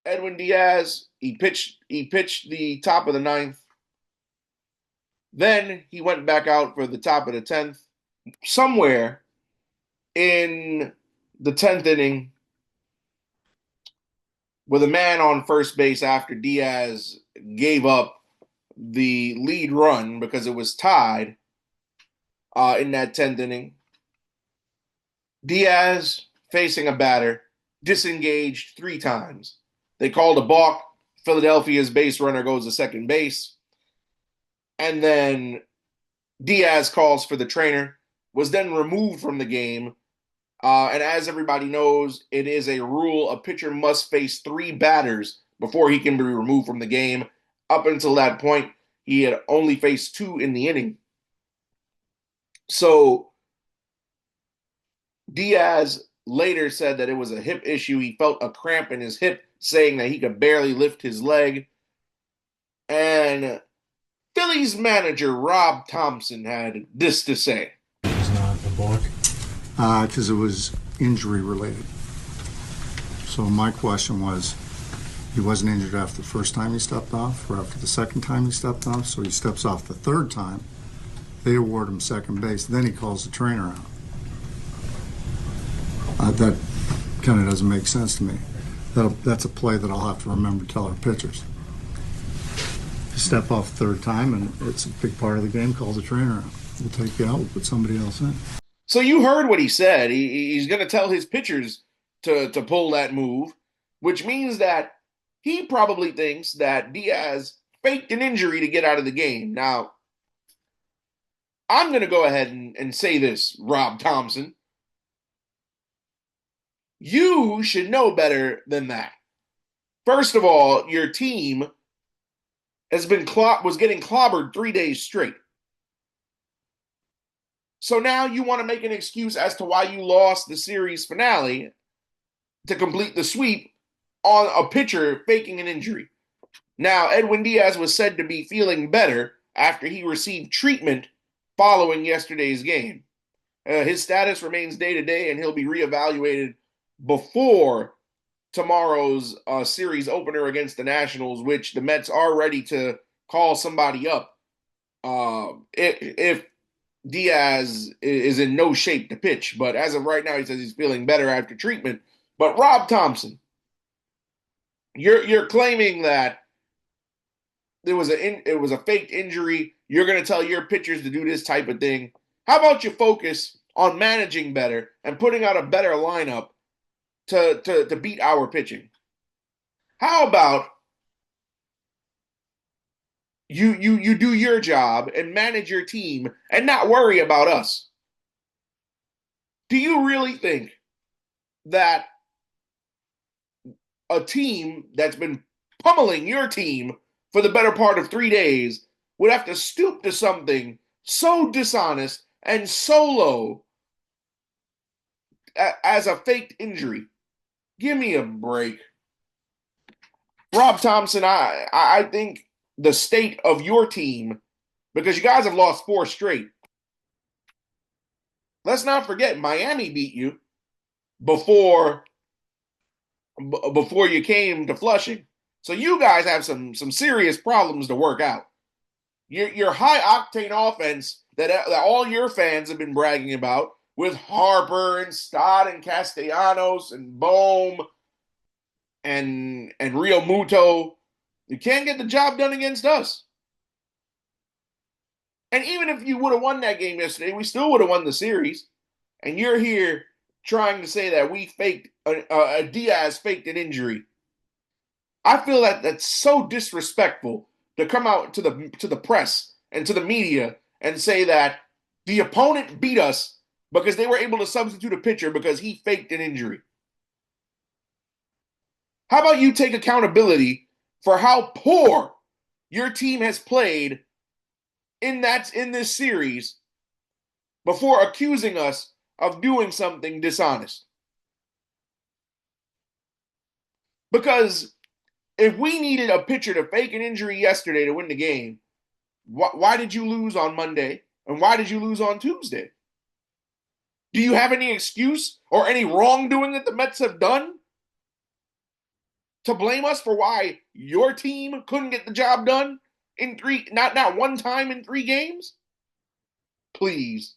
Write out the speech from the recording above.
Edwin Diaz, he pitched the top of the ninth. Then he went back out for the top of the 10th. Somewhere in the 10th inning, with a man on first base after Diaz gave up the lead run because it was tied in that 10th inning. Diaz, facing a batter, disengaged 3 times. They called a balk. Philadelphia's base runner goes to second base. And then Diaz calls for the trainer, was then removed from the game. And as everybody knows, it is a rule a pitcher must face 3 batters before he can be removed from the game. Up until that point, he had only faced 2 in the inning. So Diaz later said that it was a hip issue. He felt a cramp in his hip, saying that he could barely lift his leg. And Phillies manager Rob Thomson had this to say. It's not a balk. Because it was injury related. So my question was, he wasn't injured after the first time he stepped off or after the second time he stepped off, so he steps off the third time. They award him second base. Then he calls the trainer out. That kind of doesn't make sense to me. That's a play that I'll have to remember to tell our pitchers. You step off the third time, and it's a big part of the game, call the trainer out. We'll take you out, we'll put somebody else in. So you heard what he said. He's going to tell his pitchers to pull that move, which means that he probably thinks that Diaz faked an injury to get out of the game. Now, I'm going to go ahead and say this, Rob Thomson. You should know better than that. First of all, your team was getting clobbered 3 days straight. So now you want to make an excuse as to why you lost the series finale to complete the sweep on a pitcher faking an injury. Now, Edwin Diaz was said to be feeling better after he received treatment following yesterday's game. His status remains day-to-day, and he'll be reevaluated before tomorrow's series opener against the Nationals, which the Mets are ready to call somebody up if Diaz is in no shape to pitch. But as of right now, he says he's feeling better after treatment. But Rob Thomson, you're claiming that it was a faked injury. You're going to tell your pitchers to do this type of thing. How about you focus on managing better and putting out a better lineup to beat our pitching? How about you do your job and manage your team and not worry about us? Do you really think that a team that's been pummeling your team for the better part of 3 days would have to stoop to something so dishonest and so low as a faked injury? Give me a break. Rob Thomson, I think the state of your team, because you guys have lost 4 straight. Let's not forget, Miami beat you before you came to Flushing. So you guys have some serious problems to work out. Your high octane offense that all your fans have been bragging about, with Harper and Stott and Castellanos and Bohm and Real Muto, you can't get the job done against us. And even if you would have won that game yesterday, we still would have won the series. And you're here trying to say that we faked a Diaz faked an injury. I feel that that's so disrespectful to come out to the press and to the media and say that the opponent beat us because they were able to substitute a pitcher because he faked an injury. How about you take accountability for how poor your team has played in this series before accusing us of doing something dishonest? Because if we needed a pitcher to fake an injury yesterday to win the game, why did you lose on Monday? And why did you lose on Tuesday? Do you have any excuse or any wrongdoing that the Mets have done? to blame us for why your team couldn't get the job done in three, not one time in 3 games? Please.